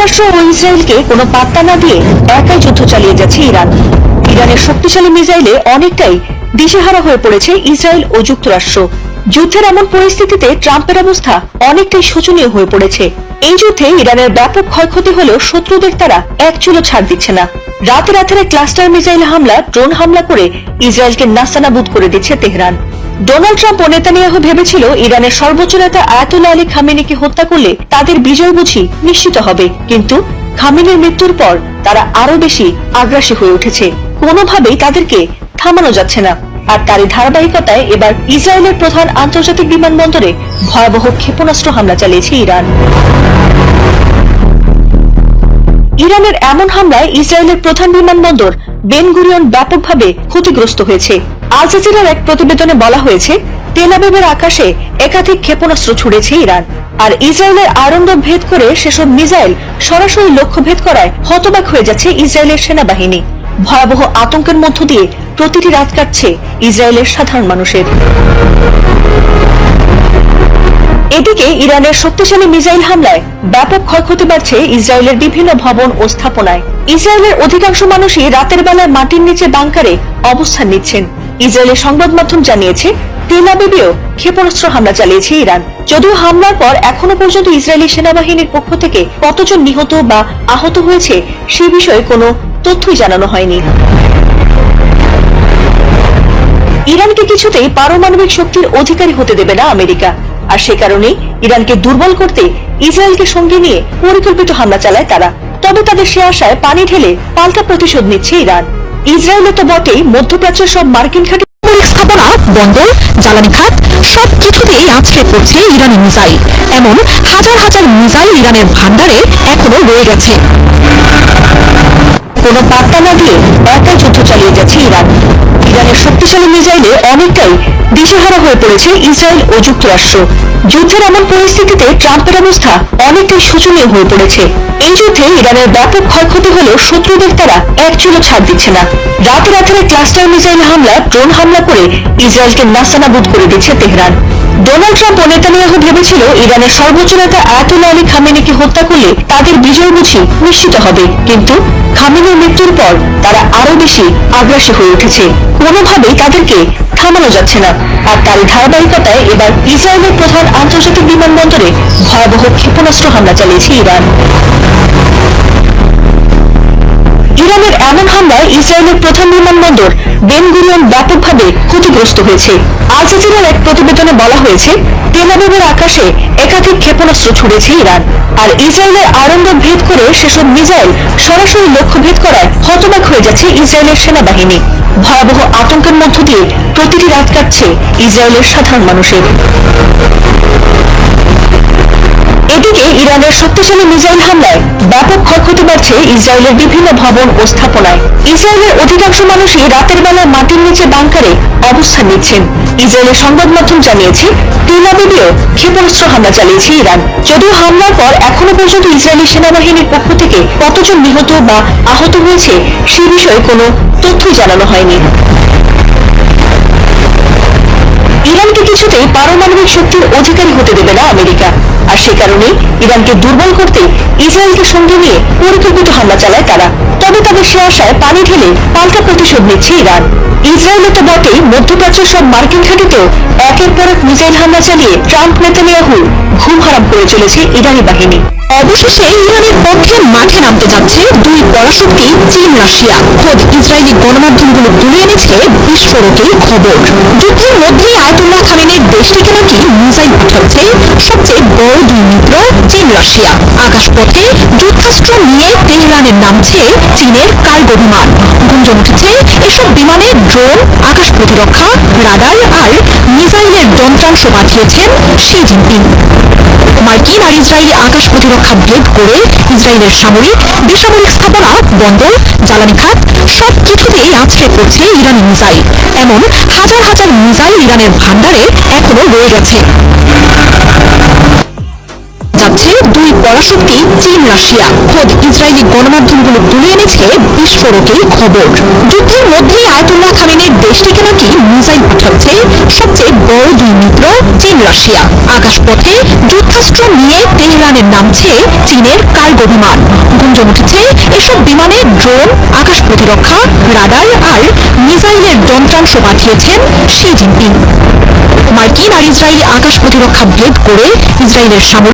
যুক্তরাষ্ট্র ও ইসরায়েলকে কোনো পাত্তা না দিয়ে একাই যুদ্ধ চালিয়ে যাচ্ছে ইরান। ইরানের শক্তিশালী মিসাইলে অনেকটাই দিশেহারা হয়ে পড়েছে ইসরায়েল ও যুক্তরাষ্ট্র। যুদ্ধের এমন পরিস্থিতিতে ট্রাম্পের অবস্থা অনেকটাই শোচনীয় হয়ে পড়েছে। এই যুদ্ধে ইরানের ব্যাপক ক্ষয়ক্ষতি হলেও শত্রুদের তারা এক চুলো ছাড় দিচ্ছে না। রাতে রাতে ক্লাস্টার মিসাইল হামলা, ড্রোন হামলা করে ইসরায়েলকে নাস্তানাবুদ করে দিচ্ছে তেহরান। ডোনাল্ড ট্রাম্প ও নেতানিয়াহু ভেবেছিল ইরানের সর্বোচ্চ নেতা আয়াতুল্লাহ আলী খামেনিকে হত্যা করলে তাদের বিজয় বুঝি নিশ্চিত হবে, কিন্তু খামেনির মৃত্যুর পর তারা আরো বেশি আগ্রাসী হয়ে উঠেছে। কোনোভাবেই তাদেরকে থামানো যাচ্ছে না। আর তারই ধারাবাহিকতায় এবার ইসরায়েলের প্রধান আন্তর্জাতিক বিমানবন্দরে ভয়াবহ ক্ষেপণাস্ত্র হামলা চালিয়েছে ইরান। ইরানের এমন হামলায় ইসরায়েলের প্রধান বিমানবন্দর বেন গুরিয়ন ব্যাপকভাবে ক্ষতিগ্রস্ত হয়েছে। আল জাজিরার এক প্রতিবেদনে বলা হয়েছে, তেল আবিবের আকাশে একাধিক ক্ষেপণাস্ত্র ছুড়েছে ইরান। আর ইসরায়েলের আয়রনডোম ভেদ করে সেসব মিসাইল সরাসরি লক্ষ্য ভেদ করায় হতবাক হয়ে যাচ্ছে ইসরায়েলের সেনাবাহিনী। ভয়াবহ আতঙ্কের মধ্য দিয়ে প্রতিটি রাত কাটছে ইসরায়েলের সাধারণ মানুষের। এদিকে ইরানের শক্তিশালী মিসাইল হামলায় ব্যাপক ক্ষয়ক্ষতি বাড়ছে ইসরায়েলের বিভিন্ন ভবন ও স্থাপনায়। ইসরায়েলের অধিকাংশ মানুষই রাতের বেলায় মাটির নিচে বাংকারে অবস্থান নিচ্ছেন। ইসরায়েলের সংবাদ মাধ্যম জানিয়েছে, তেল আবিবেও ক্ষেপণাস্ত্র হামলা চালিয়েছে ইরান। যদিও হামলার পর এখনো পর্যন্ত ইসরায়েলি সেনাবাহিনীর পক্ষ থেকে কতজন নিহত বা আহত হয়েছে সে বিষয়ে কোনো তথ্যই জানানো হয়নি। ইরানকে কিছুতেই পারমাণবিক শক্তির অধিকারী হতে দেবে না আমেরিকা। আর সে কারণে ইরানকে দুর্বল করতে ইসরায়েলকে সঙ্গে নিয়ে পরিকল্পিত হামলা চালায় তারা। তবে তাদের সে আশায় পানি ঢেলে পাল্টা প্রতিশোধ নিচ্ছে ইরান। ইসরায়েলে তো বটেই, মধ্যপ্রাচ্যের সব মার্কিন ঘাঁটি, স্থাপনা, বন্দর, জ্বালানি খাত সবকিছুতেই আছড়ে পড়ছে ইরানি মিসাইল। এমন হাজার হাজার মিসাইল ইরানের ভান্ডারে এখনো রয়ে গেছে। কোনো পাত্তা না দিয়ে একাই যুদ্ধ চালিয়ে যাচ্ছে ইরান। ইরানের শক্তিশালী মিসাইলে অনেকটাই দিশেহারা হয়ে পড়েছে ইসরায়েল ও যুক্তরাষ্ট্র। যুদ্ধের এমন পরিস্থিতিতে ট্রাম্পের অবস্থা অনেকটাই শোচনীয় হয়ে পড়েছে। এই যুদ্ধে ইরানের ব্যাপক ক্ষয়ক্ষতি হলেও শত্রুদের তারা এক চুলো ছাড় দিচ্ছে না। রাতে রাতে ক্লাস্টার মিসাইল হামলা, ড্রোন হামলা করে ইসরায়েলকে নাস্তানাবুদ করে দিচ্ছে তেহরান। ডোনাল্ড ট্রাম্প ও নেতানিয়াহু ভেবেছিল ইরানের সর্বোচ্চ নেতা আয়াতুল্লাহ আলী খামেনিকে হত্যা করলে তাদের বিজয় বুঝি নিশ্চিত হবে, কিন্তু খামেনির মৃত্যুর পর তারা আরো বেশি আগ্রাসী হয়ে উঠেছে। কোনোভাবেই তাদেরকে থামানো যাচ্ছে না। আর তারই ধারাবাহিকতায় এবার ইসরায়েলের প্রধান আন্তর্জাতিক বিমানবন্দরে ভয়াবহ ক্ষেপণাস্ত্র হামলা চালিয়েছে ইরান। ইরানের এমন হামলায় ইসরায়েলের প্রধান বিমানবন্দর বেন গুরিয়ন ব্যাপকভাবে ক্ষতিগ্রস্ত হয়েছে। আল জাজিরার এক প্রতিবেদনে বলা হয়েছে, তেল আবিবের আকাশে একাধিক ক্ষেপণাস্ত্র ছুড়েছে ইরান। আর ইসরায়েলের আয়রনডোম ভেদ করে সেসব মিসাইল সরাসরি লক্ষ্য ভেদ করায় হতবাক হয়ে যাচ্ছে ইসরায়েলের সেনাবাহিনী। ভয়াবহ আতঙ্কের মধ্য দিয়ে প্রতিটি রাত কাটছে ইসরায়েলের সাধারণ মানুষের। এদিকে ইরানের শক্তিশালী মিসাইল হামলায় ব্যাপক ক্ষয়ক্ষতি বাড়ছে ইসরায়েলের বিভিন্ন ভবন ও স্থাপনায়। ইসরায়েলের অধিকাংশ মানুষই রাতের বেলায় মাটির নিচে বাংকারে অবস্থান নিচ্ছেন। ইসরায়েলের সংবাদ মাধ্যম জানিয়েছে, তেল আবিবেও ক্ষেপণাস্ত্র হামলা চালিয়েছে ইরান। যদিও হামলার পর এখনো পর্যন্ত ইসরায়েলি সেনাবাহিনীর পক্ষ থেকে কতজন নিহত বা আহত হয়েছে সে বিষয়ে কোনো তথ্যই জানানো হয়নি। ইরানকে কিছুতেই পারমাণবিক শক্তির অধিকারী হতে দেবে না আমেরিকা। আর সে কারণে ইরানকে দুর্বল করতে ইসরায়েলকে সঙ্গে নিয়ে পরিকল্পিত হামলা চালায় তারা। তবে তাদের সে আশায় পানি ঢেলে পাল্টা প্রতিশোধ নিচ্ছে ইরান। ইসরায়েলে তো বটেই, মধ্যপ্রাচ্যের সব মার্কিন ঘাঁটিতেও একের পর এক মিসাইল হামলা চালিয়ে ট্রাম্প নেতানিয়াহু ঘুম হারাম করে চলেছে ইরানি বাহিনী। অবশেষে ইরানের পক্ষে মাঠে নামতে যাচ্ছে দুই পরাশক্তি চীন, রাশিয়া। খোদ ইসরায়েলি গণমাধ্যমগুলো তুলে এনেছে বিস্ফোরকের খবর। যুদ্ধের মধ্যে আয়াতুল্লাহ খামেনির দেশটিকে নাকি মিসাইল পাঠাচ্ছে সবচেয়ে বড় দুই মিত্র চীন, রাশিয়া। আকাশপথে যুদ্ধাস্ত্র নিয়ে তেহরানের নামছে চীনের কার্গো বিমান। গুঞ্জন উঠেছে এসব বিমানে ড্রোন, আকাশ প্রতিরক্ষা, রাডার আর মিসাইলের যন্ত্রাংশ পাঠিয়েছেন শি জিনপিং। মার্কিন আর ইসরায়েলি আকাশ প্রতিরক্ষা ভেদ করে ইসরায়েলের সামরিক, বেসামরিক স্থাপনা, বন্দর, জ্বালানি খাত সবকিছুতেই আছড়ে পড়ছে ইরানি মিসাইল। এমন হাজার হাজার মিসাইল ইরানের ভান্ডারে এখনো রয়ে গেছে। যাচ্ছে দুই পরাশক্তি চীন রাশিয়া। খোদ ইসরায়েলি গণমাধ্যমগুলো তুলে এনেছে বিস্ফোরকের খবর। যুদ্ধের মধ্যেই আয়াতুল্লাহ খামেনির দেশটিকে নাকি মিসাইল পাঠাচ্ছে সবচেয়ে বড় দুই মিত্র চীন রাশিয়া। আকাশপথে যুদ্ধাস্ত্র নিয়ে তেহরানের নামছে চীনের কার্গো বিমান। গুঞ্জন উঠেছে এসব বিমানে ড্রোন, আকাশ প্রতিরক্ষা, রাডার আর মিসাইলের যন্ত্রাংশ পাঠিয়েছেন শি জিনপিং। মার্কিন আর ইসরায়েলি আকাশ প্রতিরক্ষা ভেদ করে ইসরায়েলের সামরিক